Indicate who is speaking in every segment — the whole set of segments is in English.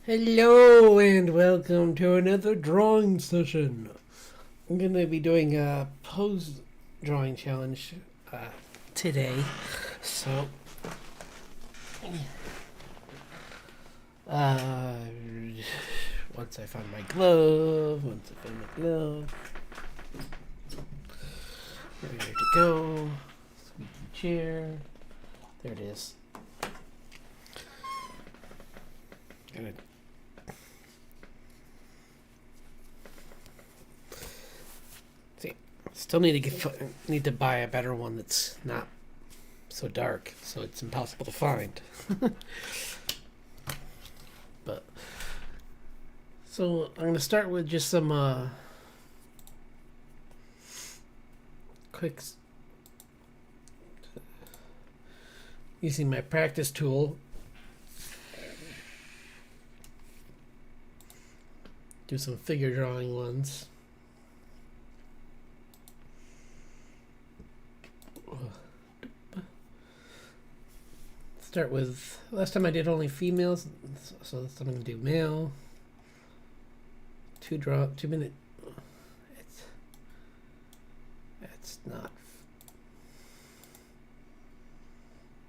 Speaker 1: Hello and welcome to another drawing session. I'm going to be doing a pose drawing challenge today. So, uh, once I find my glove, ready to go. Squeaky chair. There it is. Gonna see. Still need to buy a better one that's not so dark, so it's impossible to find. But so I'm gonna start with just some quick using my practice tool. Do some figure drawing ones. Start with, last time I did only females, so this time I'm going to do male. 2 minute. It's not.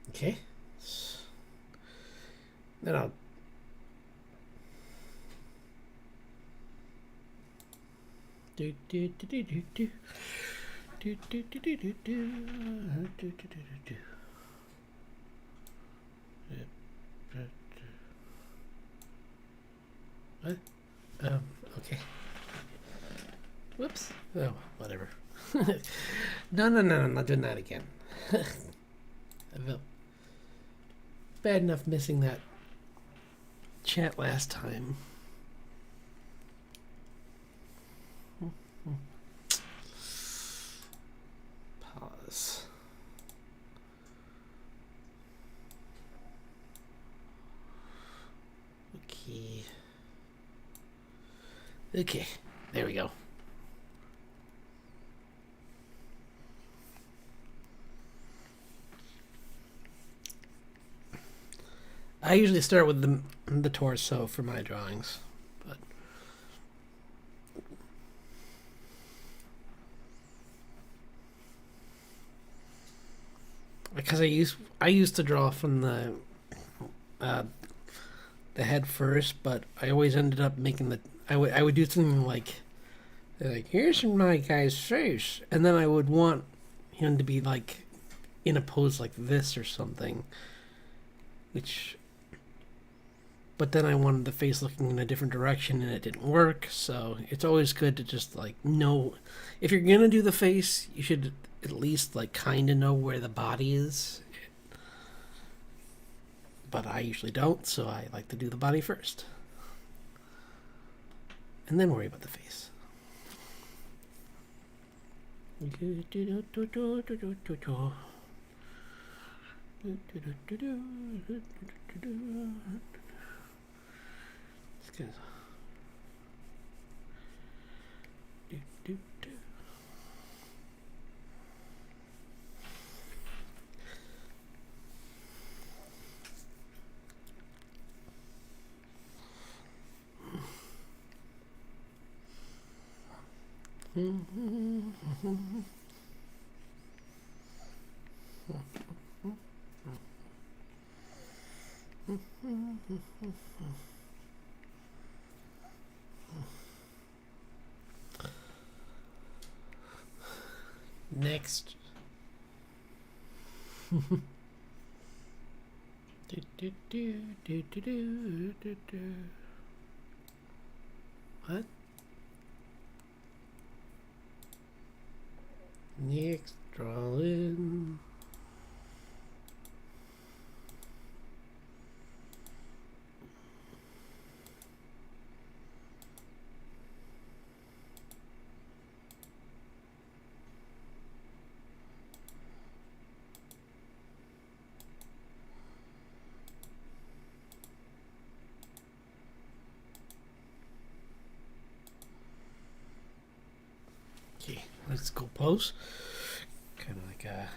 Speaker 1: Okay. Then I'll do do do do do do do do do do do do do. What? Okay. Whoops. Oh, whatever. No, I'm not doing that again. I felt bad enough missing that chat last time. Pause. Okay, there we go. I usually start with the torso for my drawings, but because I used to draw from the head first, but I always ended up making I would do something like here's my guy's face, and then I would want him to be like in a pose like this or something, but then I wanted the face looking in a different direction and it didn't work. So it's always good to just like know, if you're gonna do the face, you should at least like kind of know where the body is. But I usually don't, so I like to do the body first and then worry about the face. It's good. Next. What? Next, draw in. Okay, let's go pose. Kind of like a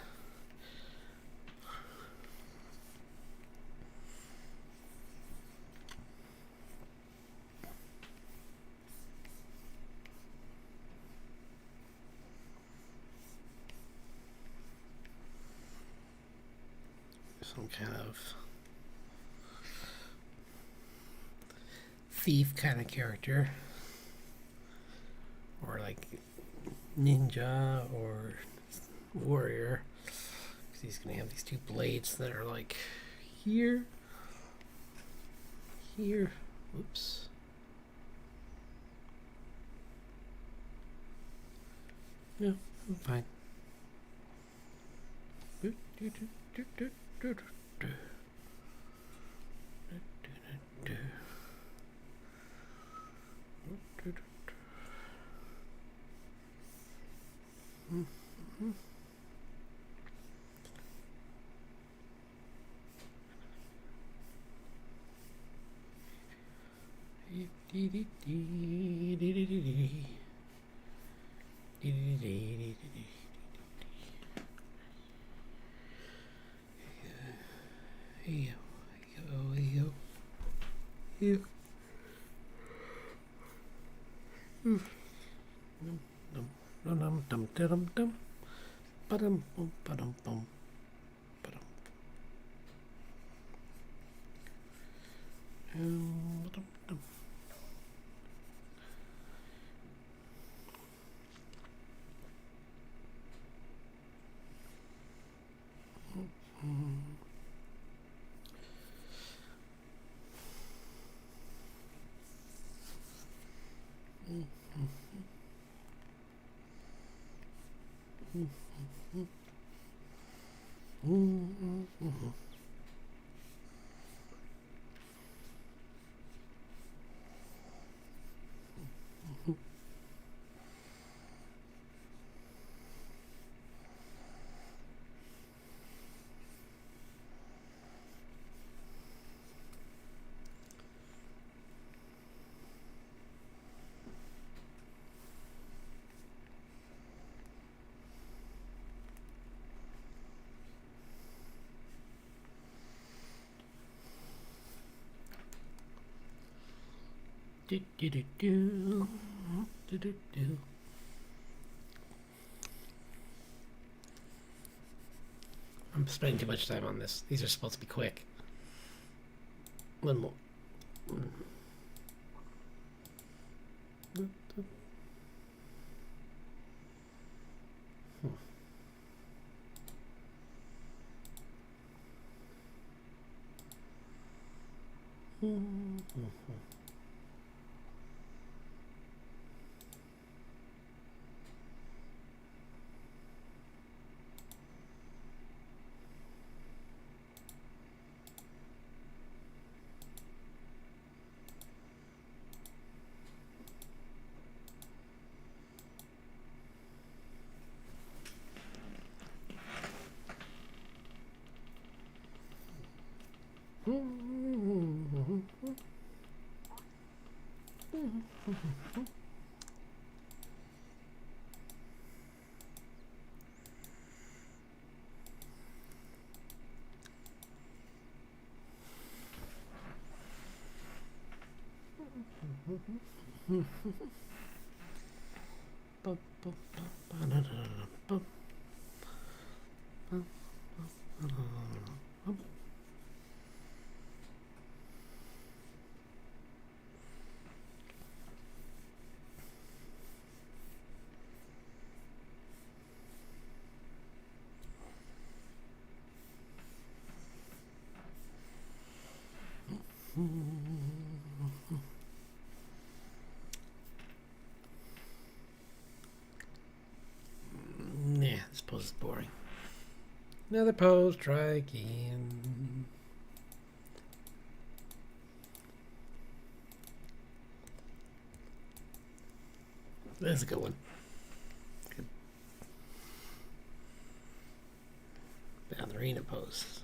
Speaker 1: some kind of thief kind of character, or like ninja or warrior. Because he's gonna have these two blades that are like here, here. Whoops. No, I'm fine. I'm spending too much time on this. These are supposed to be quick. One more. Yeah, this pose is boring. Another pose, try again. That's a good one. Good. Ballerina pose.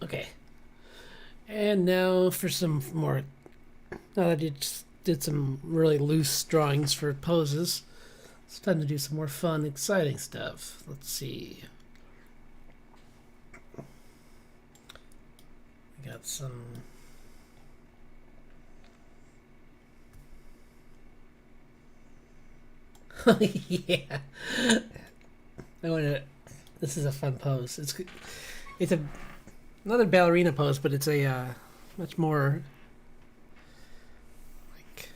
Speaker 1: Okay. And now for some more. Now that you just did some really loose drawings for poses, it's time to do some more fun, exciting stuff. Let's see. We got some. Yeah. I want to. This is a fun pose. It's another ballerina pose, but it's a much more like.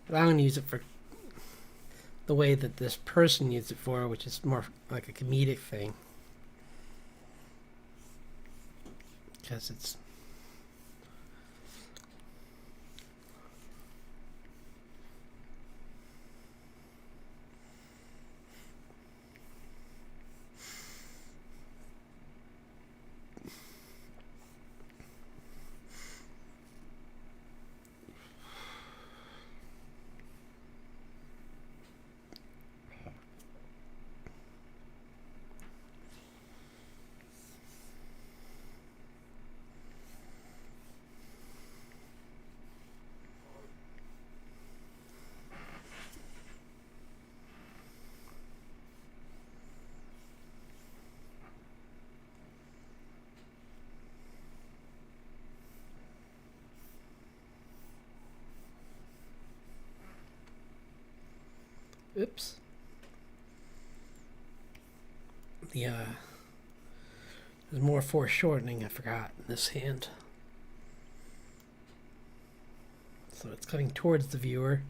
Speaker 1: I'm going to use it for the way that this person used it for, which is more like a comedic thing. Because it's. Oops. There's more foreshortening I forgot in this hand. So it's coming towards the viewer.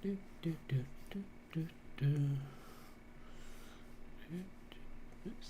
Speaker 1: Do, do, do, do, do, do. Oops.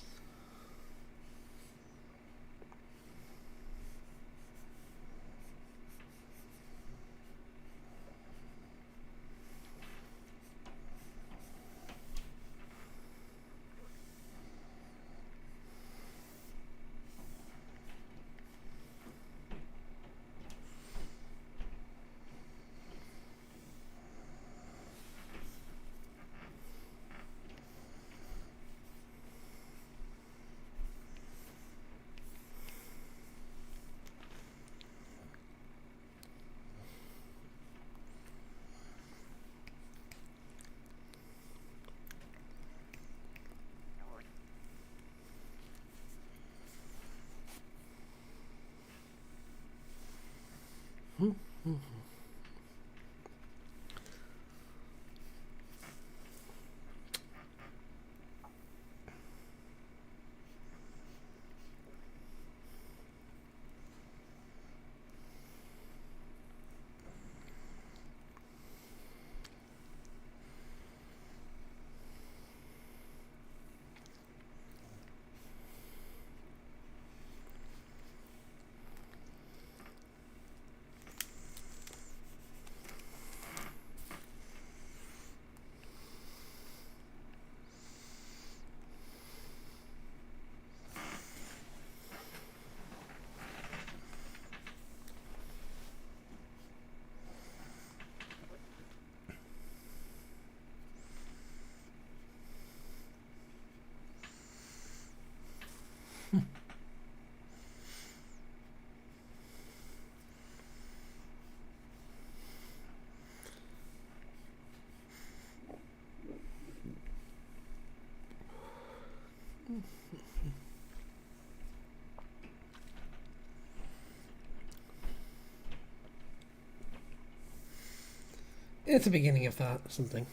Speaker 1: It's the beginning of thought, something.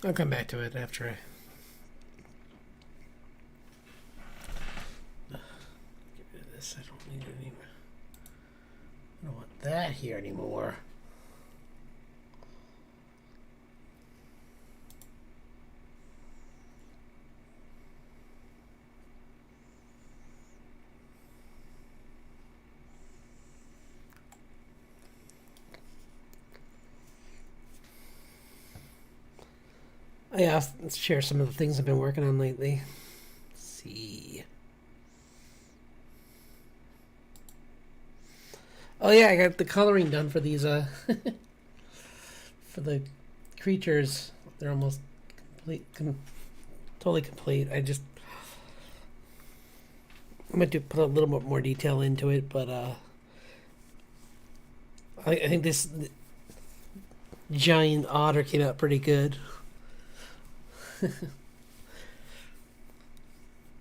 Speaker 1: I'll come back to it after I get rid of this. I don't need it anymore. I don't want that here anymore. Yeah, let's share some of the things I've been working on lately. Let's see. Oh yeah, I got the coloring done for these for the creatures. They're almost totally complete. I'm going to put a little bit more detail into it, but I think this giant otter came out pretty good.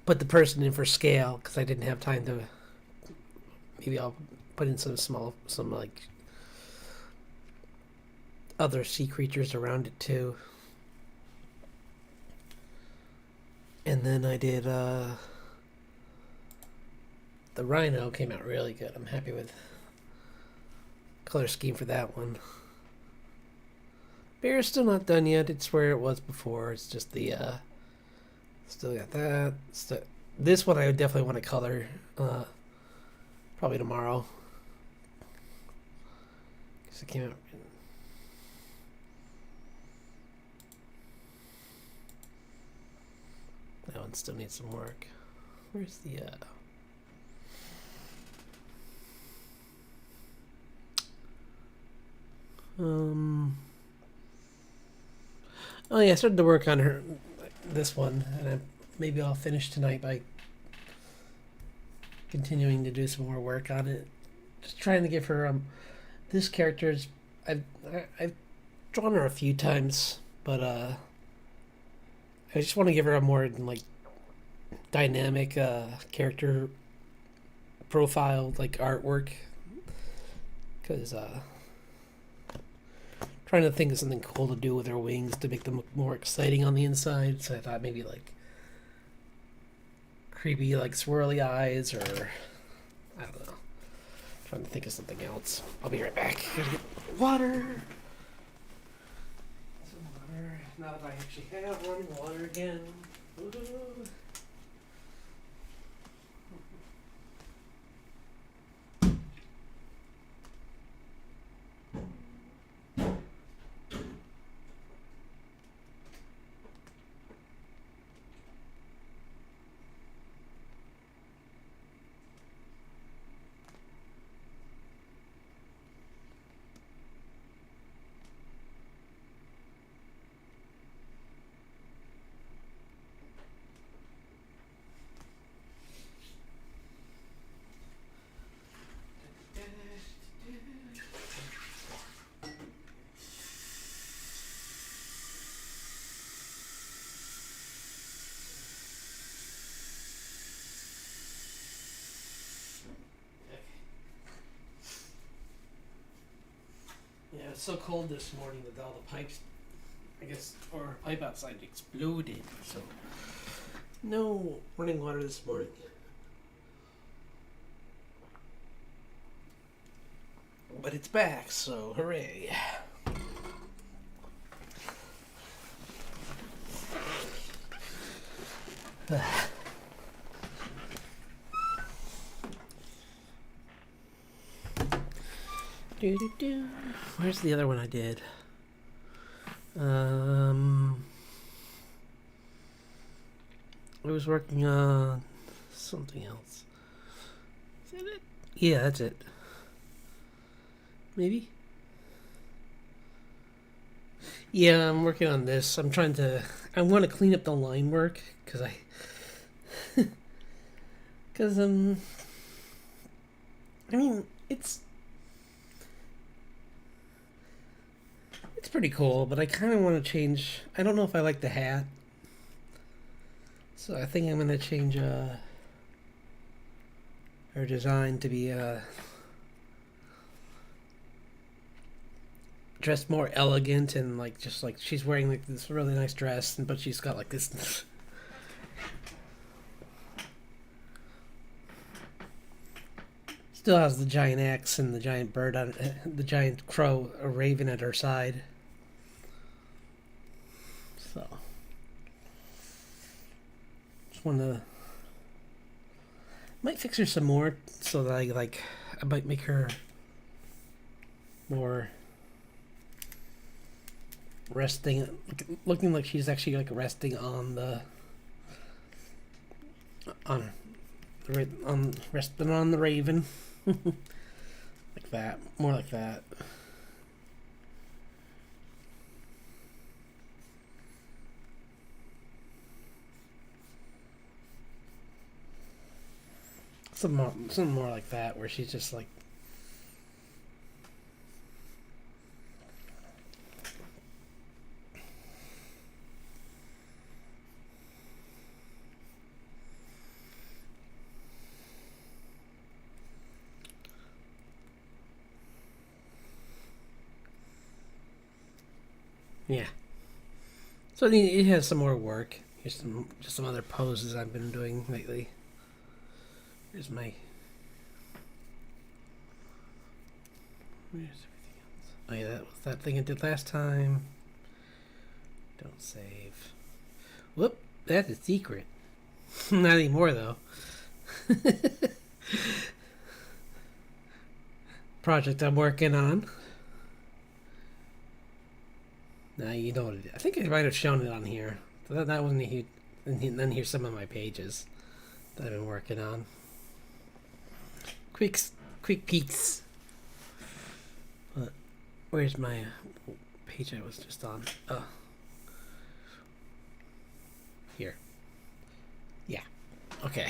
Speaker 1: Put the person in for scale because I didn't have time to. Maybe I'll put in some like other sea creatures around it too. And then I did the rhino came out really good. I'm happy with color scheme for that one. Bear's still not done yet. It's where it was before. It's just the still got that. This one I would definitely want to color probably tomorrow. Because it came out. That one still needs some work. Where's the Oh yeah, I started to work on this one, and maybe I'll finish tonight by continuing to do some more work on it. Just trying to give her this character's I've drawn her a few times, but I just want to give her a more like dynamic character profile, like artwork, because trying to think of something cool to do with her wings to make them look more exciting on the inside. So I thought maybe like creepy, like swirly eyes, or I don't know. Trying to think of something else. I'll be right back. Gotta get water. Some water. Now that I actually have running water again. Ooh. Yeah, it's so cold this morning that all the pipes, I guess, or a pipe outside exploded. So, no running water this morning. But it's back, so hooray. Where's the other one I did? I was working on something else. Is that it? Yeah, that's it. Maybe? Yeah, I'm working on this. I want to clean up the line work, because I mean, it's pretty cool, but I kind of want to change. I don't know if I like the hat, so I think I'm gonna change her design to be dressed more elegant and like just like she's wearing like this really nice dress, but she's got like this. Still has the giant axe and the giant bird on the giant crow, a raven at her side. So, just want to might fix her some more so that I might make her more resting, looking like she's actually like resting on resting on the raven. Like that, more like that. Some more like that, where she's just like. Yeah. So it has some more work. Here's some other poses I've been doing lately. Here's my. Where's everything else? Oh yeah, that was that thing I did last time. Don't save. Whoop! That's a secret. Not anymore though. Project I'm working on. Now you know what it is. I think I might have shown it on here. So that wasn't huge. And then here's some of my pages that I've been working on. Quick peeks. But where's my page I was just on? Oh, here. Yeah. Okay.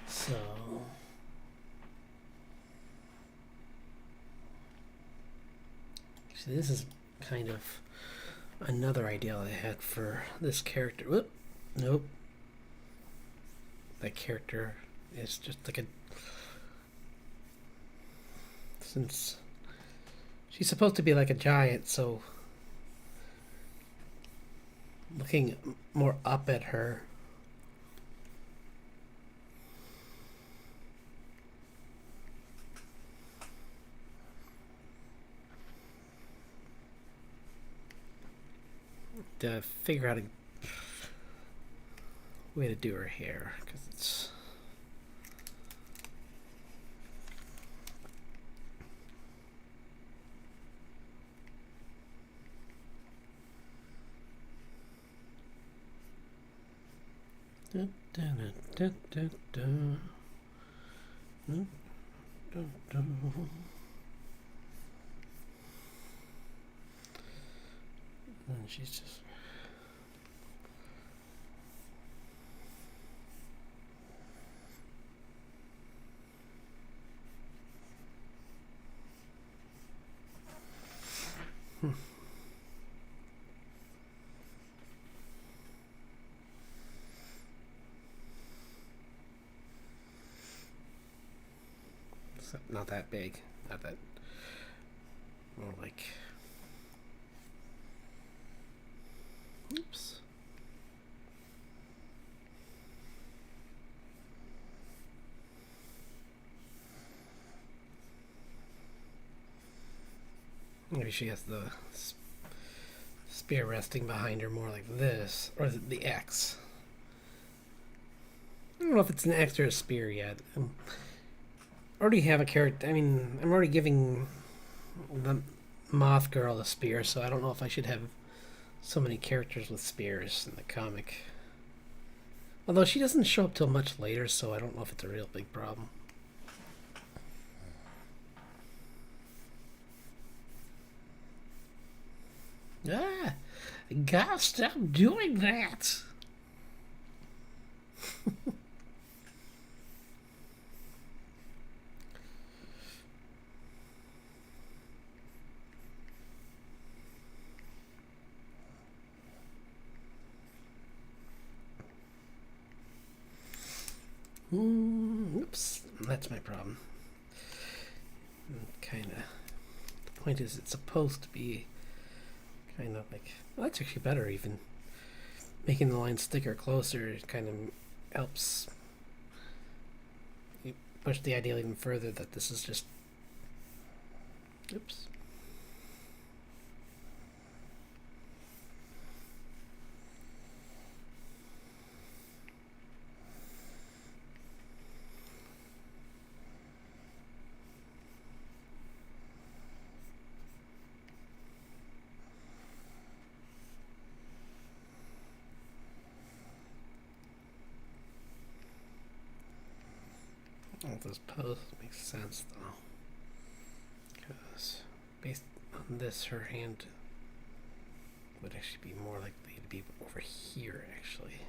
Speaker 1: So. See, this is kind of another idea I had for this character. Whoop. Nope. That character is just like a. Since she's supposed to be like a giant, so looking more up at her. To figure out a way to do her hair, because it's. Da, da, da, da, da, da. Da, da. And she's just. Not that big. Not that. More like. Oops. Maybe she has the spear resting behind her more like this. Or the X. I don't know if it's an X or a spear yet. I already have a character. I mean, I'm already giving the Moth Girl a spear, so I don't know if I should have so many characters with spears in the comic. Although she doesn't show up till much later, so I don't know if it's a real big problem. Ah! Gotta stop doing that! Oops, that's my problem. Kind of point is it's supposed to be kind of like, well, that's actually better even. Making the lines thicker, closer, it kind of helps you push the idea even further that this is just, oops. All those poses make sense though, because based on this, her hand would actually be more likely to be over here, actually.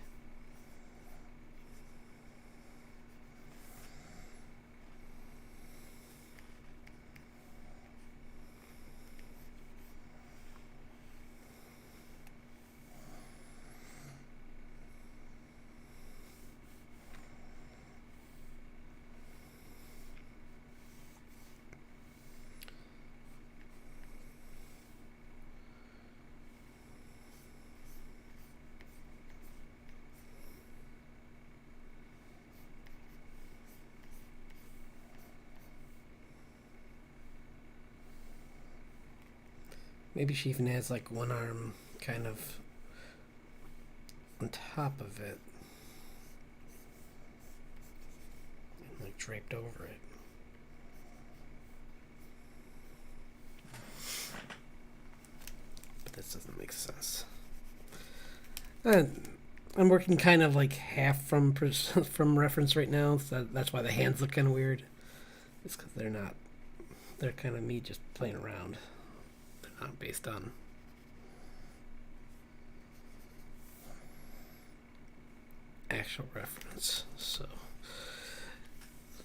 Speaker 1: Maybe she even has like one arm kind of on top of it, and like draped over it. But this doesn't make sense. I'm working kind of like half from from reference right now, so that's why the hands look kind of weird. It's because they're not. They're kind of me just playing around. They're not based on actual reference, so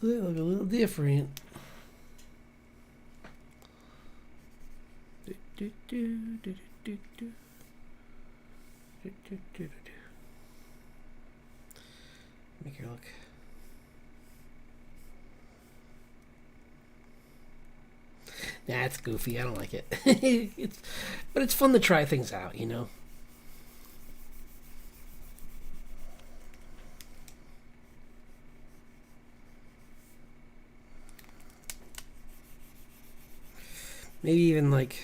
Speaker 1: they look a little different. Make her look. Nah, it's goofy. I don't like it. But it's fun to try things out, you know? Maybe even like,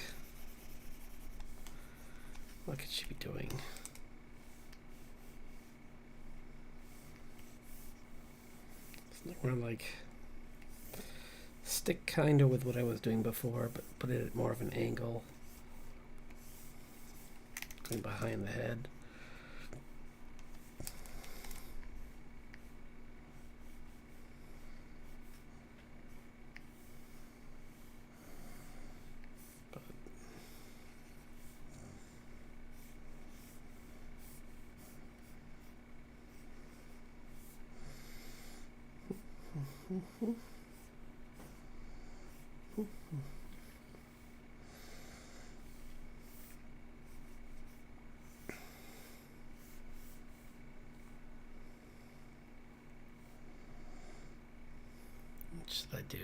Speaker 1: what could she be doing? We're like stick kind of with what I was doing before, but put it at more of an angle, going behind the head. What should I do?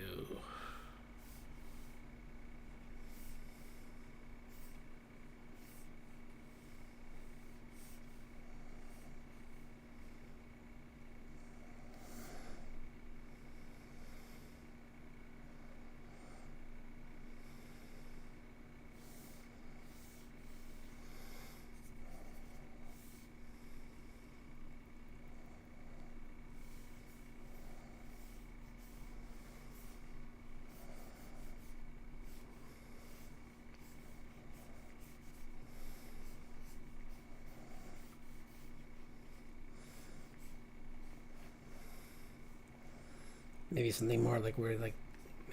Speaker 1: Maybe something more like where like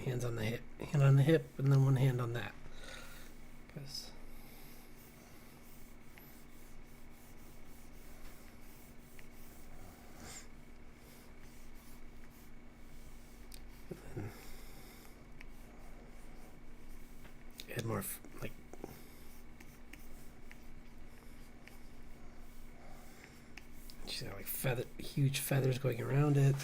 Speaker 1: hand on the hip, and then one hand on that. 'Cause add more like she's got like huge feathers going around it.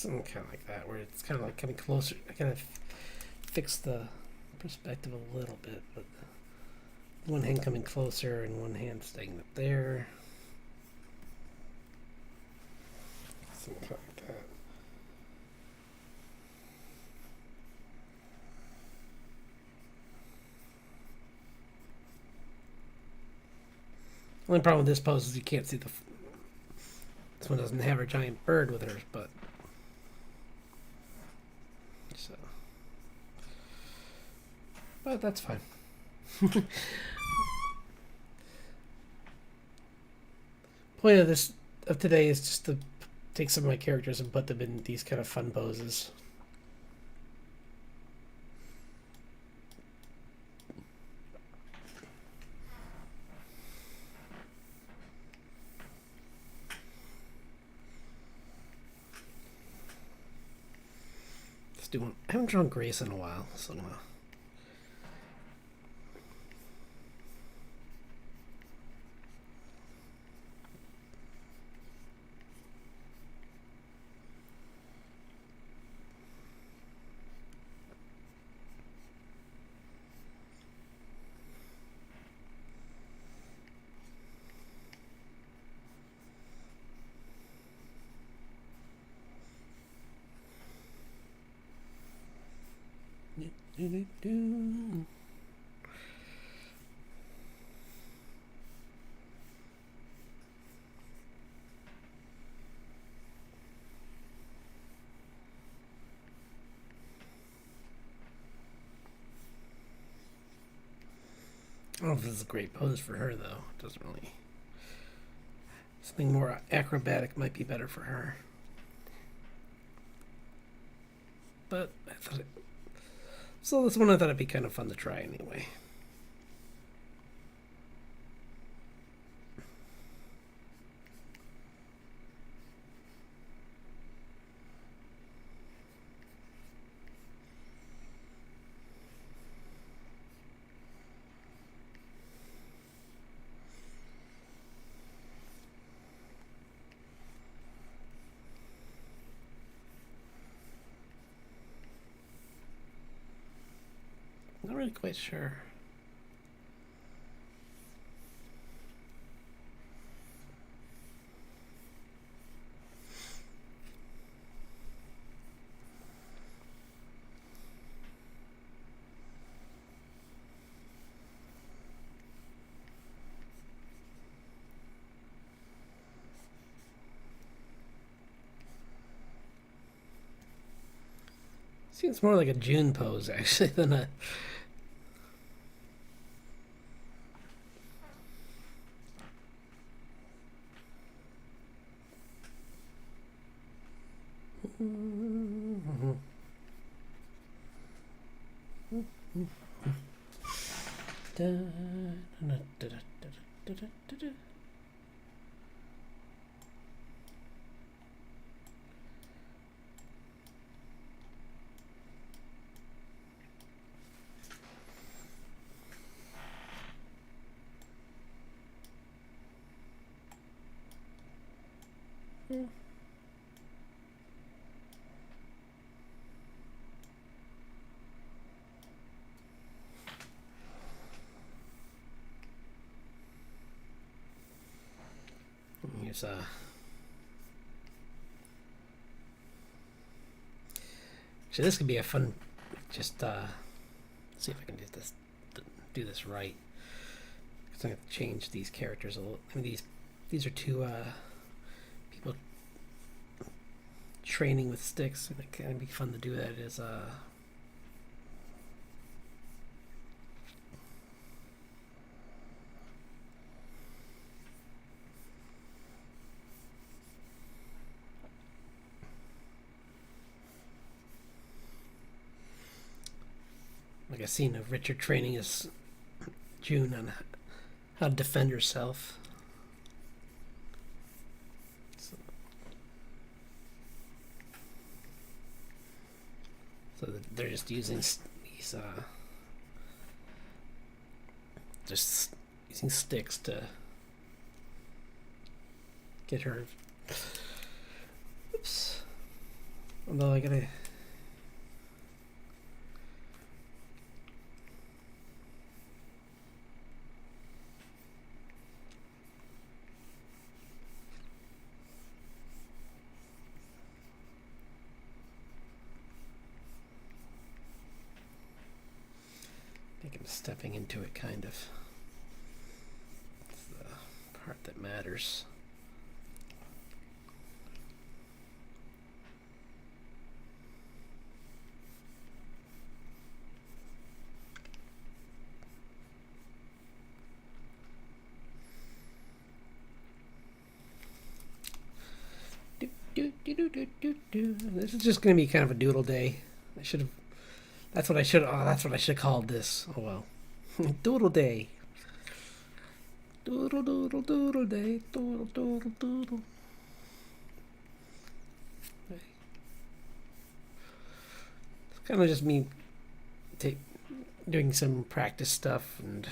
Speaker 1: something kind of like that, where it's kind of like coming closer. I kind of fix the perspective a little bit, but one hand coming closer and one hand staying up there. Something kind of like that. Only problem with this pose is you can't see the. This one doesn't have her giant bird with her, but. So. But that's fine. Point of today is just to take some of my characters and put them in these kind of fun poses. I haven't drawn Grace in a while, so do. I don't know if this is a great pose for her, though. It doesn't really. Something more acrobatic might be better for her. But I thought it. So this one I thought it'd be kind of fun to try anyway. Not really quite sure. Seems more like a June pose actually than a. Here's so this could be a fun. Just see if I can do this right. Because I'm gonna change these characters a little. I mean these are two people training with sticks, and it can be fun to do that. Is like a scene of Richard training his June on how to defend herself. So they're just using these, just using sticks to get her. Oops. Although I gotta. I think I'm stepping into it, kind of. It's the part that matters. This is just going to be kind of a doodle day. I should have. That's what I should. Oh, that's what I should have called this. Oh well. Doodle day. Doodle doodle doodle day. Doodle doodle doodle. It's kind of just me doing some practice stuff and.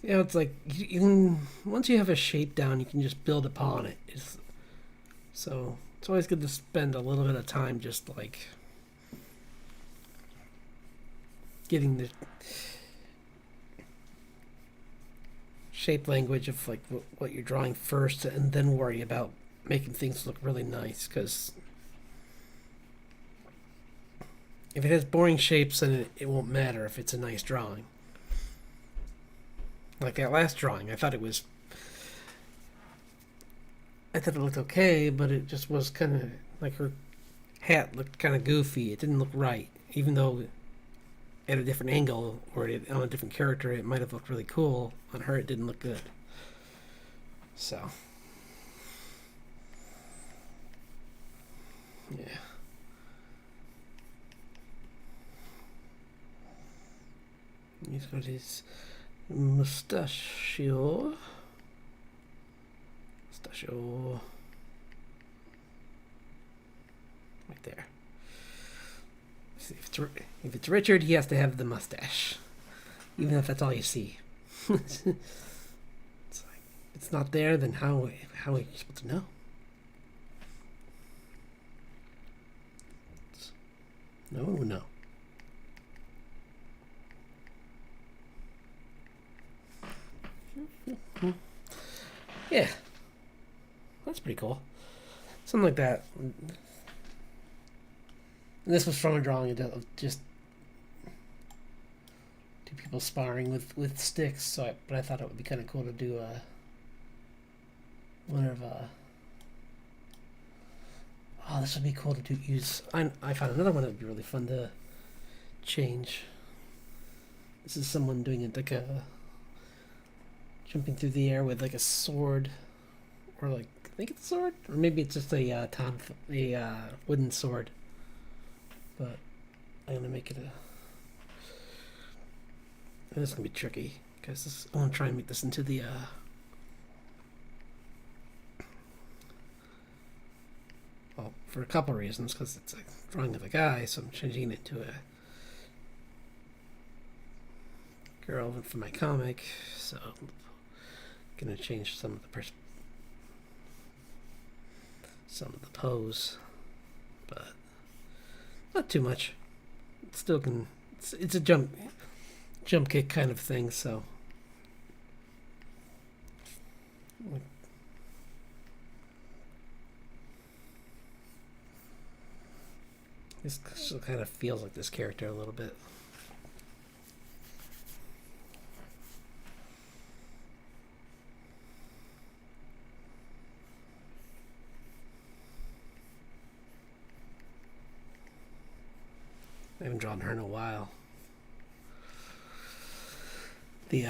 Speaker 1: You know, it's like you can once you have a shape down, you can just build upon it. So it's always good to spend a little bit of time just like getting the shape language of like what you're drawing first, and then worry about making things look really nice. Because if it has boring shapes, then it won't matter if it's a nice drawing. Like that last drawing, I thought it looked okay, but it just was kind of like her hat looked kind of goofy. It didn't look right, even though at a different angle or on a different character, it might have looked really cool. On her, it didn't look good. So, yeah. He's got his mustachio. Right there. See, if it's Richard, he has to have the mustache, even if that's all you see. It's like, it's not there, then how are you supposed to know? No. Yeah, that's pretty cool. Something like that. And this was from a drawing of just two people sparring with sticks. But I thought it would be kind of cool to do one of oh, this would be cool to use. I found another one that would be really fun to change. This is someone doing it like a jumping through the air with like a sword, or like I think it's a sword, or maybe it's just a wooden sword. But I'm gonna make it a. This is gonna be tricky because I want to try and make this into the. for a couple reasons, because it's a drawing of a guy, so I'm changing it to a girl for my comic. So I'm gonna change some of the pose, but not too much. It still can. It's a jump kick kind of thing, so. This still kind of feels like this character a little bit. I haven't drawn her in a while. The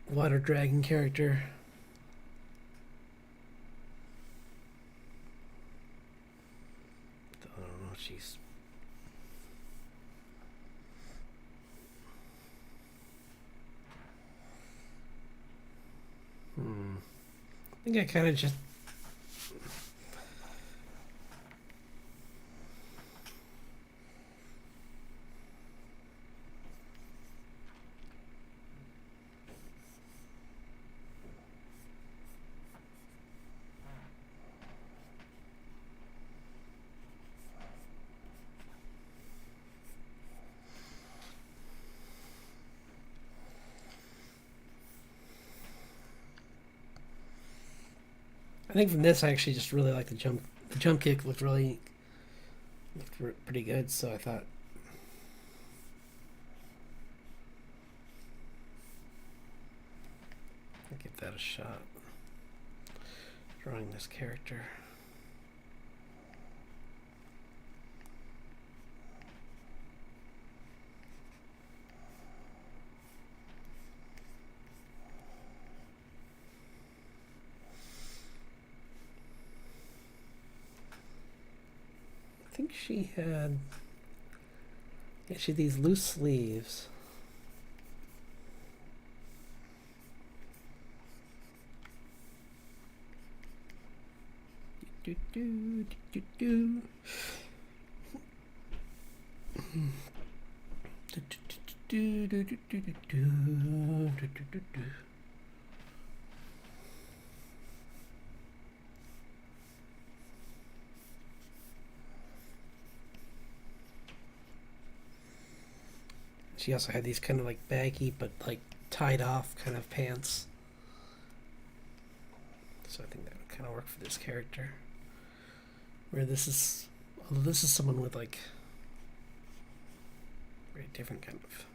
Speaker 1: water dragon character. I don't know. She's. I think I kind of just. I think from this, I actually just really like the jump. The jump kick looked pretty good, so I thought. I'll give that a shot. Drawing this character. I think she had these loose sleeves. Do, do, do, do, do. She also had these kind of like baggy but like tied off kind of pants. So I think that would kind of work for this character. Where this is, although this is someone with like very different kind of.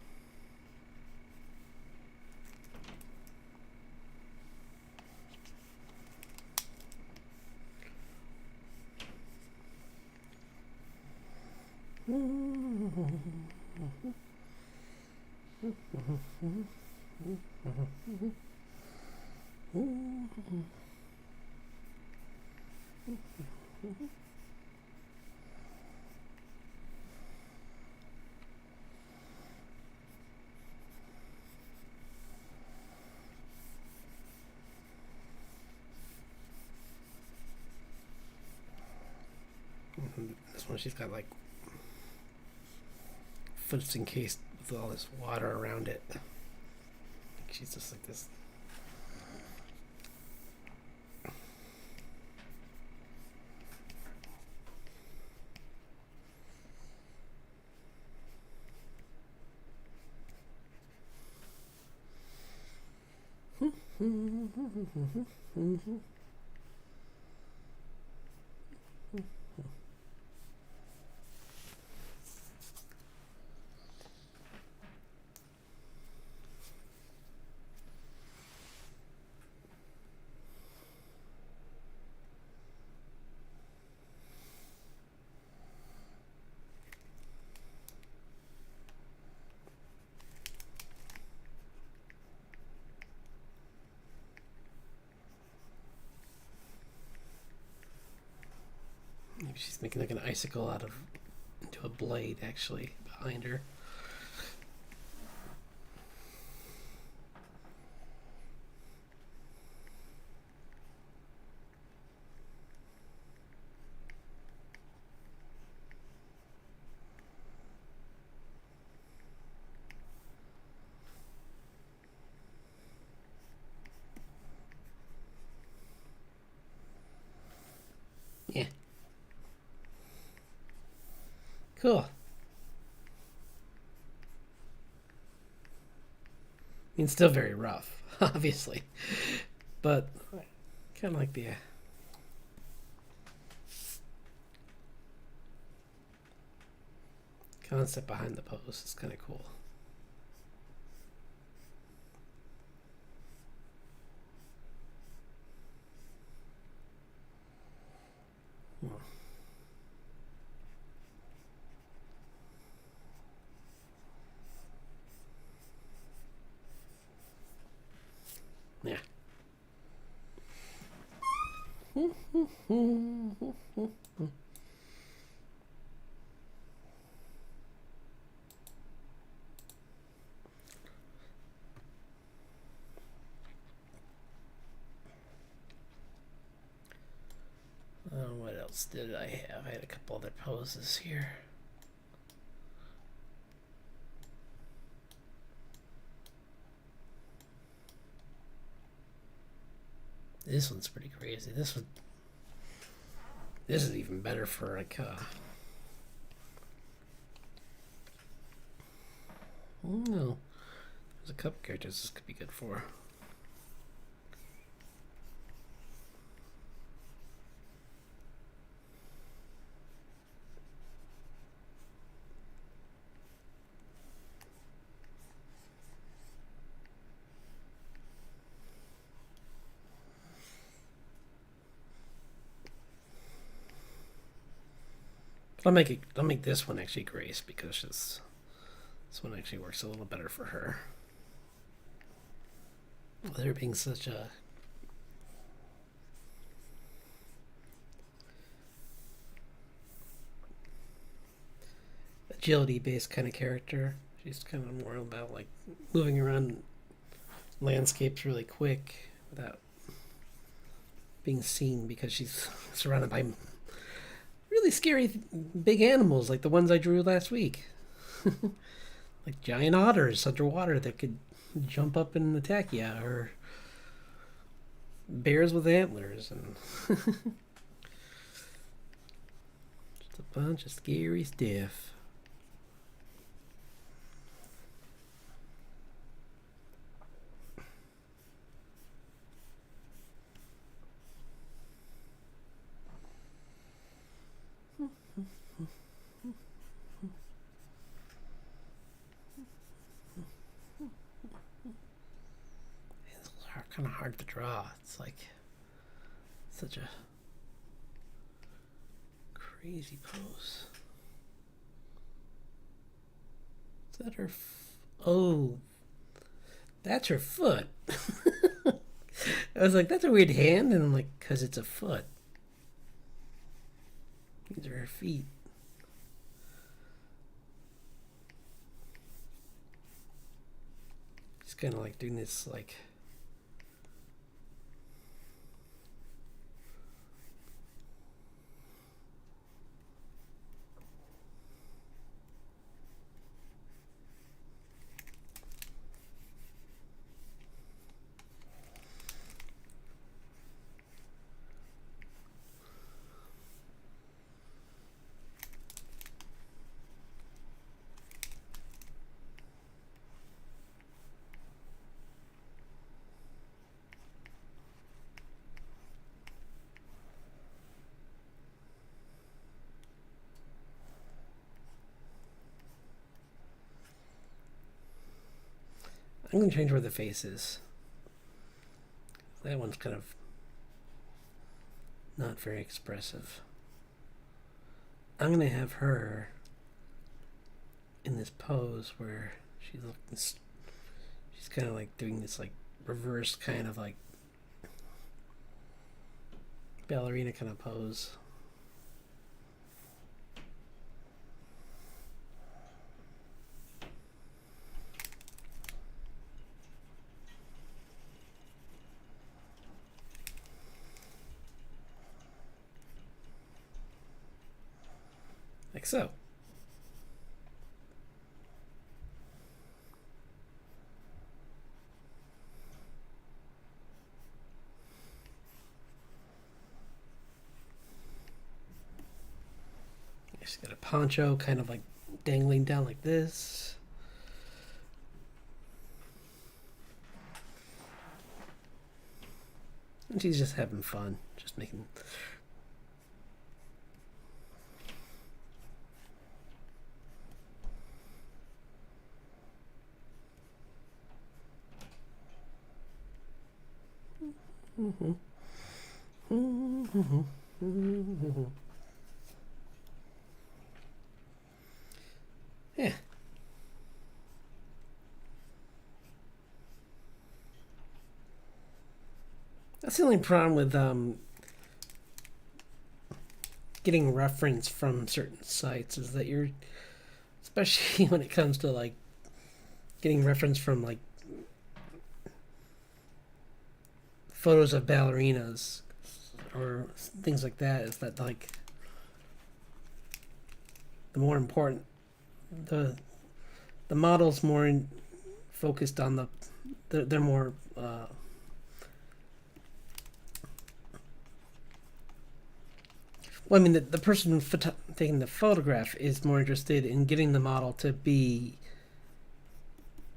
Speaker 1: This one, she's got like foot's encased with all this water around it. She's just like this. Maybe she's making like an icicle out of into to a blade actually behind her. Yeah. Cool. I mean, still very rough, obviously, but kind of like the concept behind the pose. It's kind of cool. Yeah. What else did I have? I had a couple other poses here. This one's pretty crazy. This is even better for like no. There's a couple characters this could be good for. I'll make this one actually Grace because this one actually works a little better for her. With her being such a agility based kind of character. She's kind of more about like moving around landscapes really quick without being seen because she's surrounded by really scary big animals like the ones I drew last week. Like giant otters underwater that could jump up and attack you, or bears with antlers, and just a bunch of scary stuff. Kind of hard to draw. It's like such a crazy pose. Is that her? Oh, that's her foot. I was like, that's a weird hand, and I'm like, because it's a foot. These are her feet. She's kind of like doing this, like. I'm going to change where the face is. That one's kind of not very expressive. I'm going to have her in this pose where she's looking. She's kind of like doing this like reverse kind of like ballerina kind of pose. like so. She's got a poncho kind of like dangling down like this. And she's just having fun, just making. Yeah. That's the only problem with getting reference from certain sites is that you're, especially when it comes to like getting reference from like photos of ballerinas or things like that, is that like the more important the model's more focused on they're more well, I mean, the person taking the photograph is more interested in getting the model to be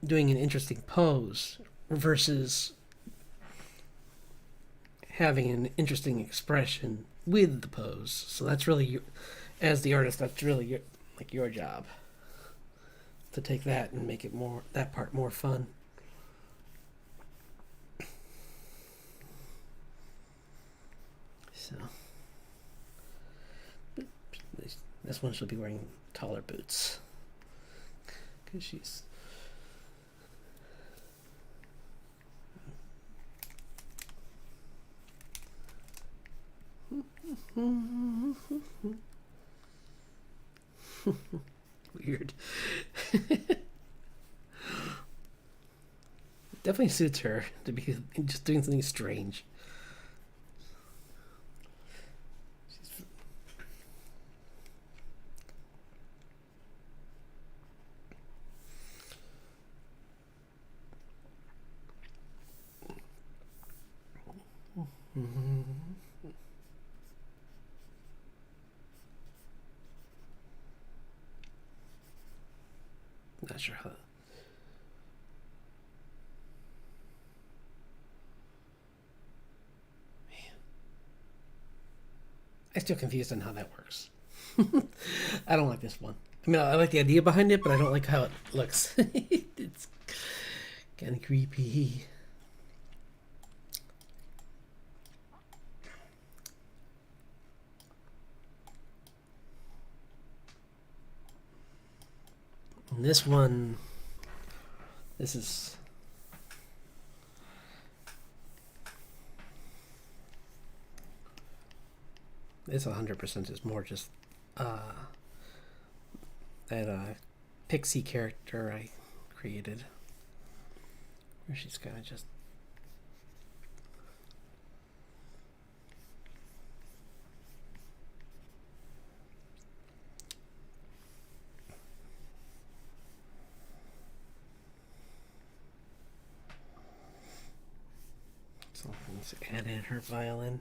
Speaker 1: doing an interesting pose versus having an interesting expression with the pose. So that's really, as the artist, that's really your job to take that and make it more, that part more fun. So this one she'll be wearing taller boots because she's weird. Definitely suits her to be just doing something strange. Not sure how. I'm still confused on how that works. I don't like this one. I mean, I like the idea behind it, but I don't like how it looks. It's kind of creepy. And this one, this is. It's 100% is more just that pixie character I created, where she's kind of just something's added her violin.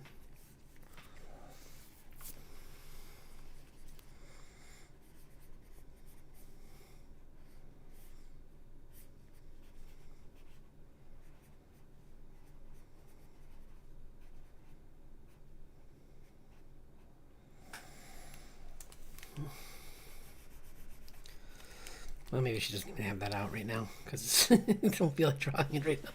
Speaker 1: Well, maybe she doesn't even have that out right now because I don't feel like drawing it right now.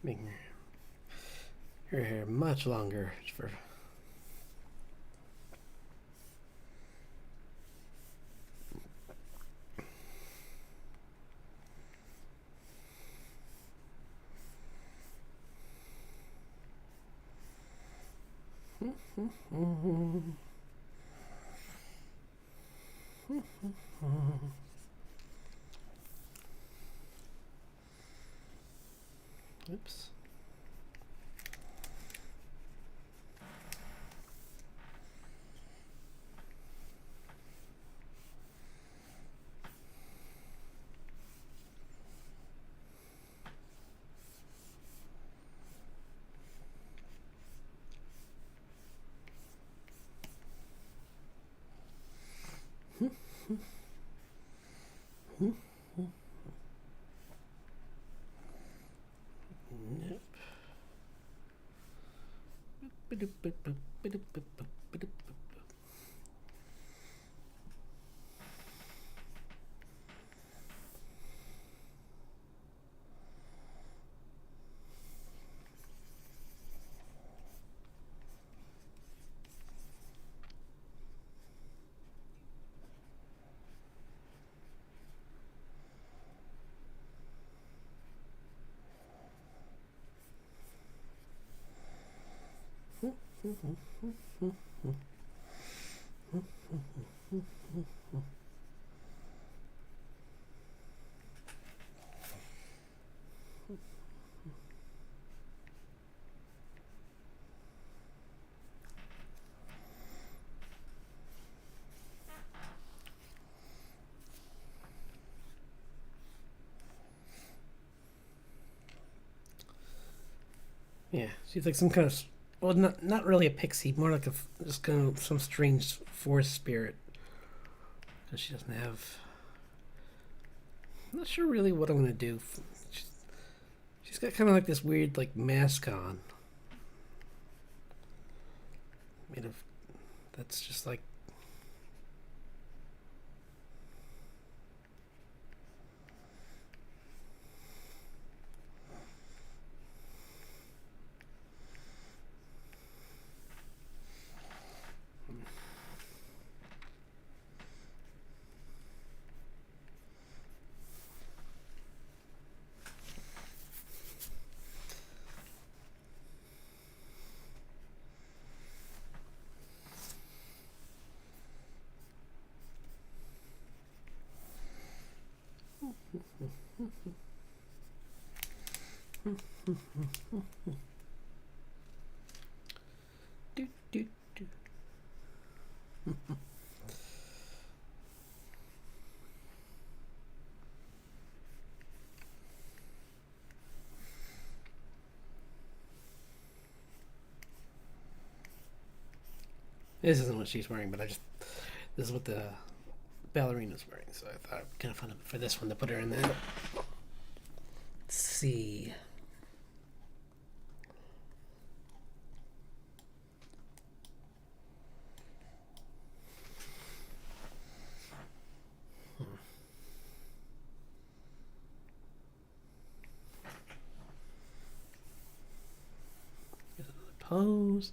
Speaker 1: Making her hair much longer for. Oops. Yeah, she's like some kind of, well, not really a pixie, more like just kind of some strange forest spirit. Because she doesn't have. I'm not sure really what I'm gonna do. She's, she's got kind of like this weird like mask on, made of. That's just like. Do, do, do. This isn't what she's wearing, but this is what the ballerina's wearing, so I thought it'd be kind of fun for this one to put her in that. Let's see. Here's another pose.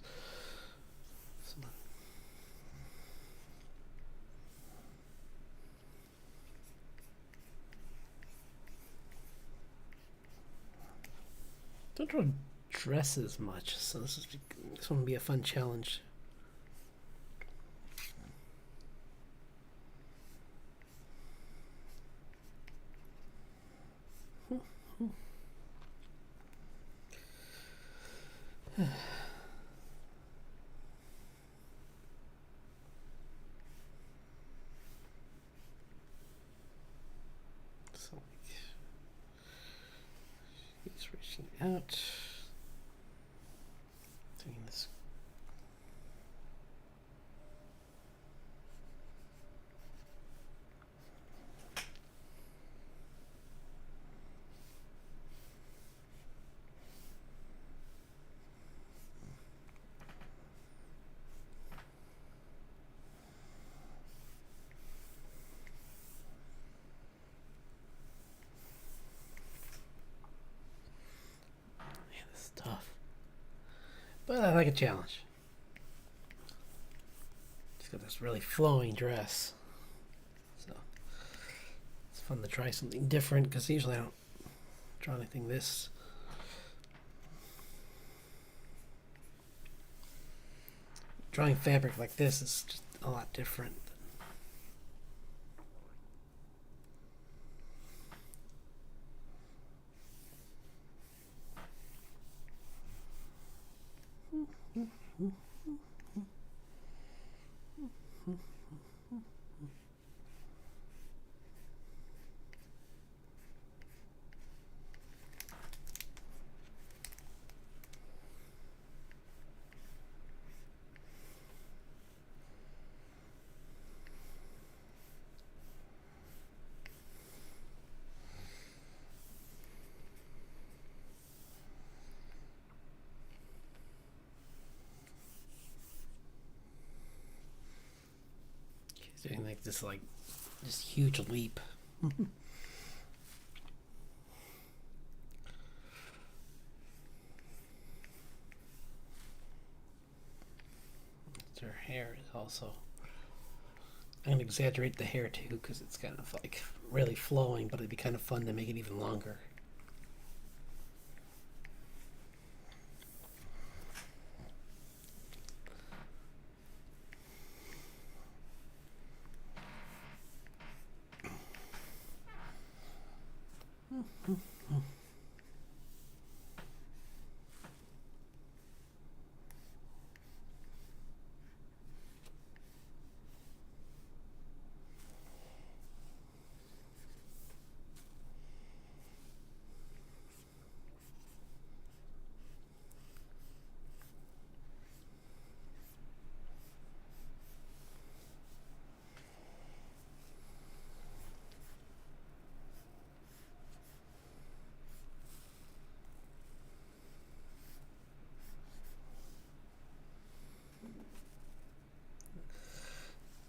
Speaker 1: Don't really dress as much, so this one will be a fun challenge. So he's reaching out, doing this. Man, this is tough, but I like a challenge. She's got this really flowing dress, so it's fun to try something different because usually I don't draw anything this. drawing fabric like this is just a lot different. Doing like this huge leap. Her hair is also. I'm gonna exaggerate the hair too because it's kind of like really flowing, but it'd be kind of fun to make it even longer.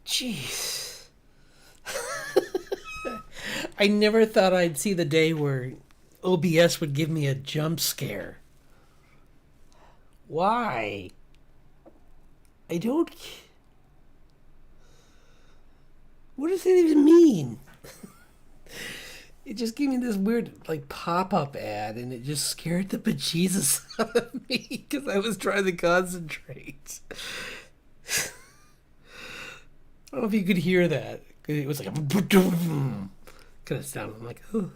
Speaker 1: Jeez. I never thought I'd see the day where OBS would give me a jump scare. Why? I don't. What does it even mean? It just gave me this weird like pop-up ad, and it just scared the bejesus out of me because I was trying to concentrate. I don't know if you could hear that. It was like a kind of sound. I'm like, oh,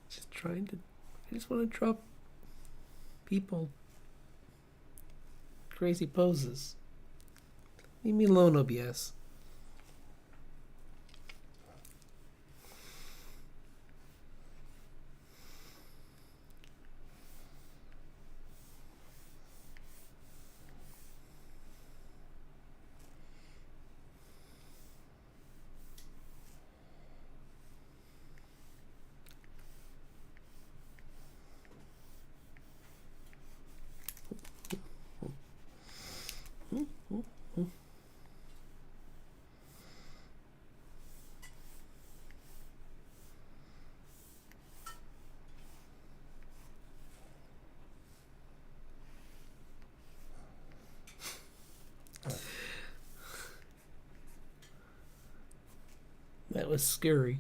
Speaker 1: just trying to. I just want to draw people crazy poses. Leave me alone, OBS. That was scary.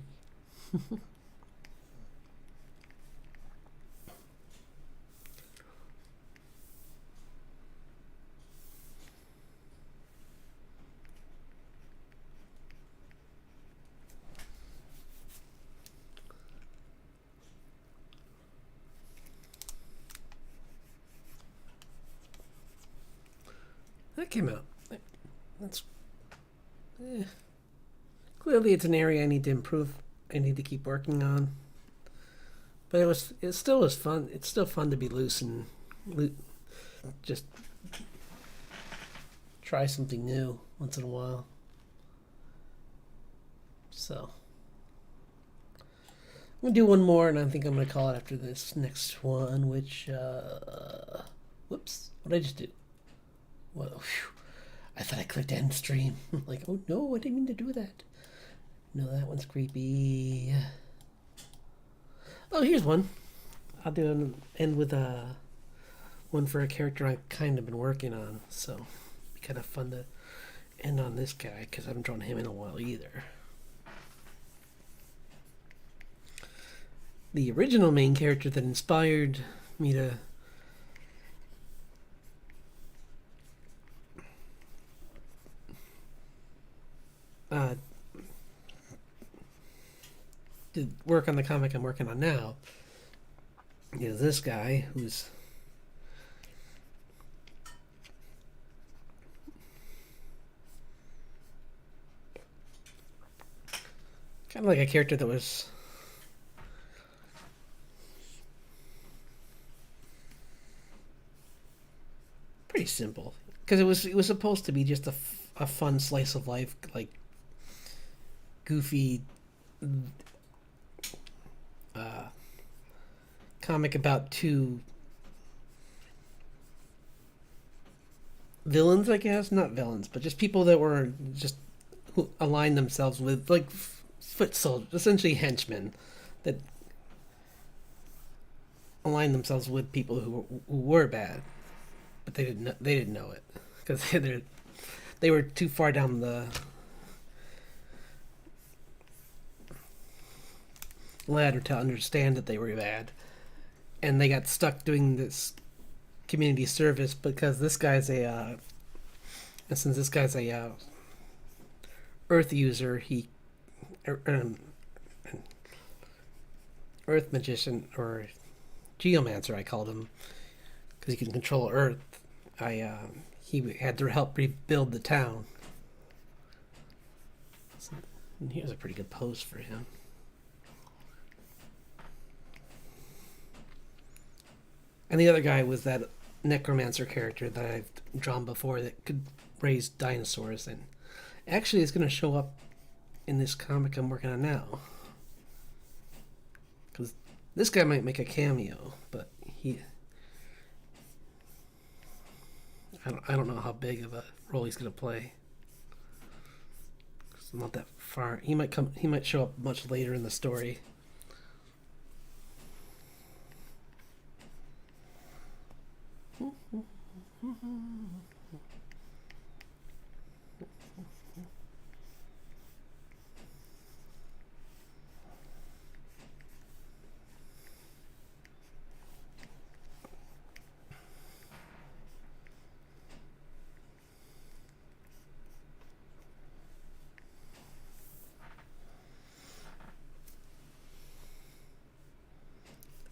Speaker 1: That came out. That's clearly it's an area I need to improve. I need to keep working on. But it still was fun. It's still fun to be loose and just try something new once in a while. So I'm gonna do one more, and I think I'm gonna call it after this next one. Which whoops, what did I just do? Well, whew. I thought I clicked end stream. Like, oh no, I didn't mean to do that. No, that one's creepy. Oh, here's one. I'll do an end with one for a character I've kind of been working on. So, it'd be kind of fun to end on this guy because I haven't drawn him in a while either. The original main character that inspired me to uh, did work on the comic I'm working on now, is this guy who's kind of like a character that was pretty simple because it was supposed to be just a fun slice of life, like goofy uh, comic about two villains, I guess. Not villains, but just people that were just who aligned themselves with like foot soldiers, essentially henchmen that aligned themselves with people who were bad, but they didn't know it because they were too far down the ladder to understand that they were bad, and they got stuck doing this community service because this guy's and since this guy's a Earth user, he um, Earth magician or geomancer, I called him because he can control Earth. He had to help rebuild the town. So, here's a pretty good pose for him. And the other guy was that necromancer character that I've drawn before that could raise dinosaurs, and actually is going to show up in this comic I'm working on now. Because this guy might make a cameo, but I don't know how big of a role he's going to play. It's not that far. He might show up much later in the story.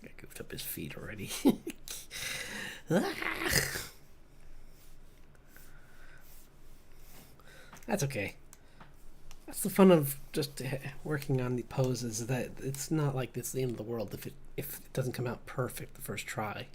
Speaker 1: I goofed up his feet already. That's okay. That's the fun of just working on the poses. That it's not like it's the end of the world if it doesn't come out perfect the first try.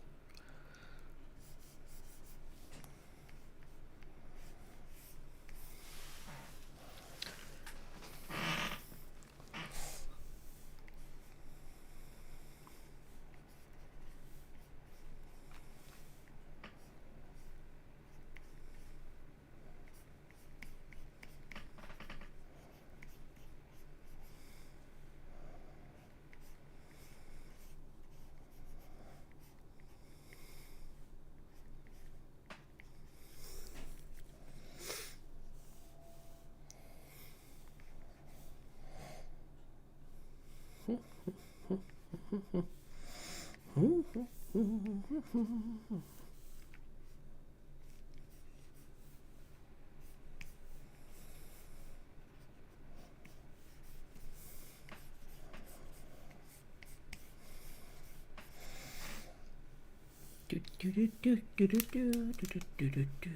Speaker 1: Do do do do do do do do do do do.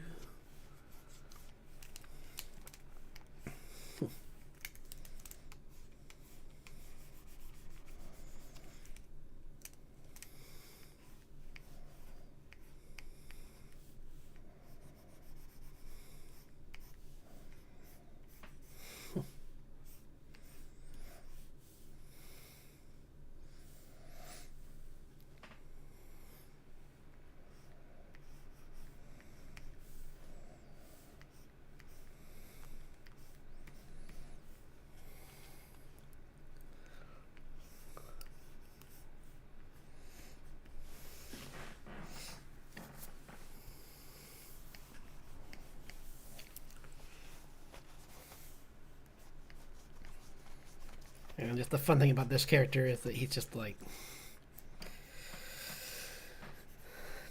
Speaker 1: And just the fun thing about this character is that he's just like,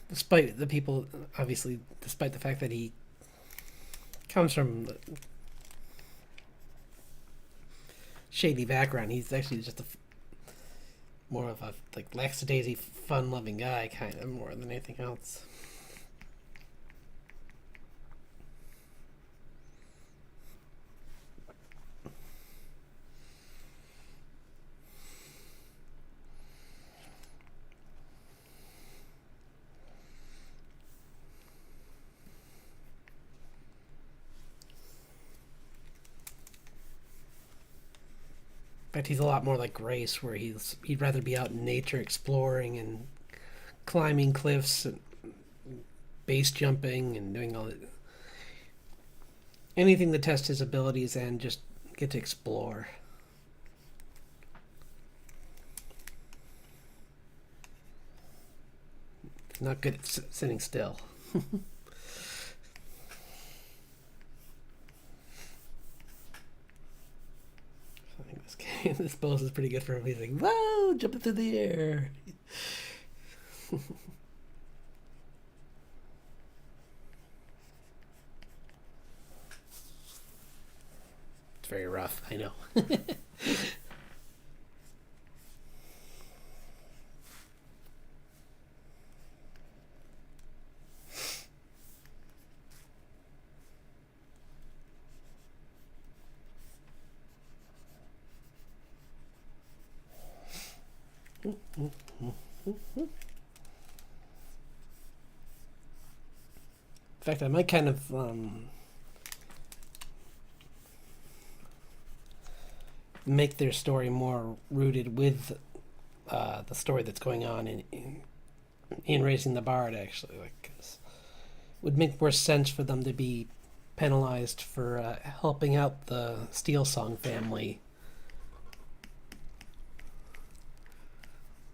Speaker 1: despite the people, obviously, despite the fact that he comes from shady background. He's actually just more of a like lackadaisy, fun-loving guy, kind of more than anything else. In fact, he's a lot more like Grace, where he'd rather be out in nature exploring and climbing cliffs and base jumping and doing all that. Anything to test his abilities and just get to explore. Not good at sitting still. I think this pose is pretty good for him. He's like, whoa, jumping through the air. It's very rough, I know. In fact, I might kind of make their story more rooted with the story that's going on in Raising the Bard. Actually, like, 'cause it would make more sense for them to be penalized for helping out the Steel Song family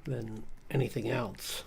Speaker 1: than anything else.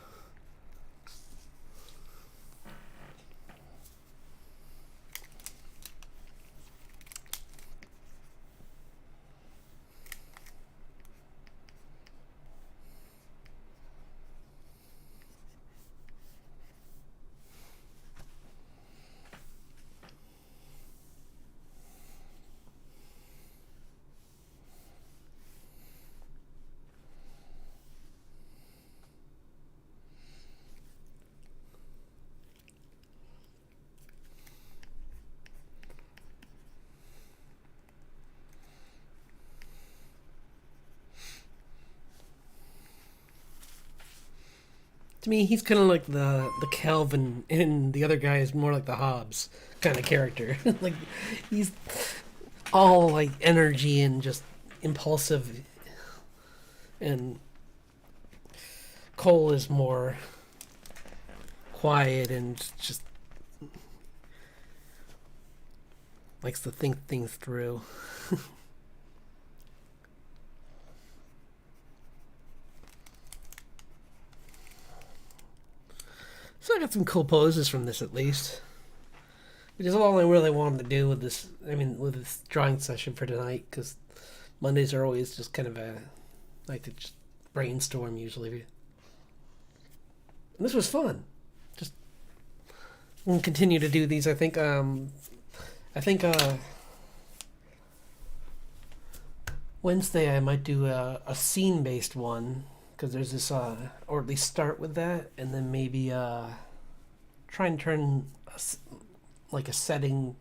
Speaker 1: To me, he's kind of like the Calvin, and the other guy is more like the Hobbes kind of character. Like, he's all like energy and just impulsive, and Cole is more quiet and just likes to think things through. So I got some cool poses from this, at least. Which is all I really wanted to do with this. I mean, with this drawing session for tonight, because Mondays are always just kind of like to just brainstorm usually. And this was fun. Just we'll continue to do these. I think. Wednesday I might do a scene based one, because there's this or at least start with that, and then maybe try and turn like a setting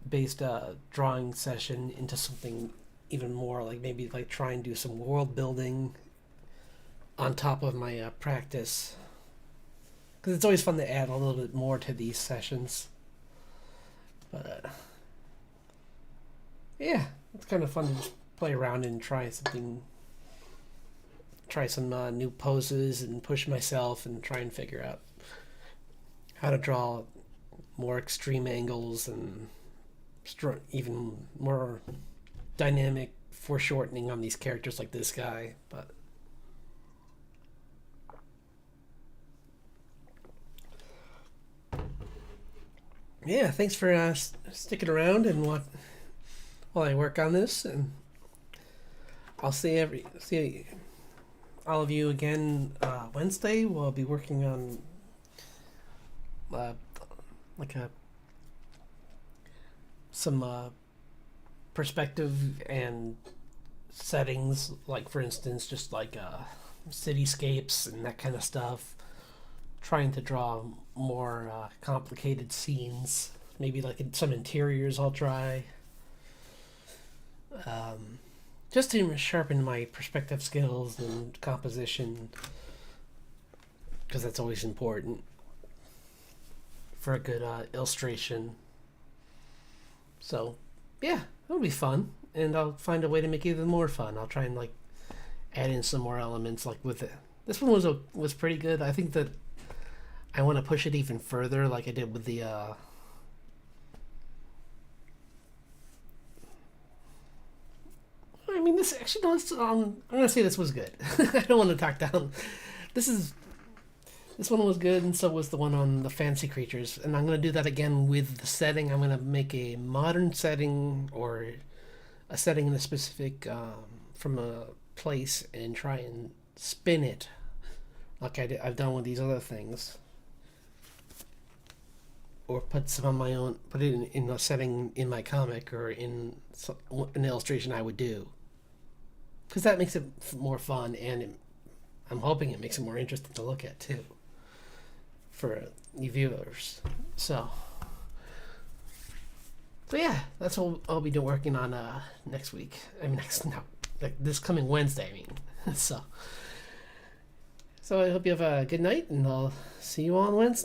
Speaker 1: based drawing session into something even more, like maybe like try and do some world building on top of my practice, because it's always fun to add a little bit more to these sessions. But yeah, it's kind of fun to just play around and try some new poses and push myself and try and figure out how to draw more extreme angles and even more dynamic foreshortening on these characters like this guy. But yeah, thanks for sticking around and while I work on this, and I'll see all of you again Wednesday. We'll be working on like some perspective and settings, like for instance, just like cityscapes and that kind of stuff. Trying to draw more complicated scenes, maybe like some interiors. I'll try just to sharpen my perspective skills and composition, because that's always important for a good illustration. So, yeah, it'll be fun, and I'll find a way to make it even more fun. I'll try and like add in some more elements, like with it. This one was pretty good. I think that I want to push it even further, like I did with the. I mean, this actually no. I'm gonna say this was good. I don't want to talk down. This one was good, and so was the one on the fancy creatures. And I'm gonna do that again with the setting. I'm gonna make a modern setting or a setting in a specific from a place and try and spin it like I've done with these other things. Or put some of my own, put it in a setting in my comic or in an illustration I would do, because that makes it more fun, and I'm hoping it makes it more interesting to look at too for new viewers. So yeah, that's what I'll be working on next week. I mean, like this coming Wednesday. I mean, so I hope you have a good night, and I'll see you on Wednesday.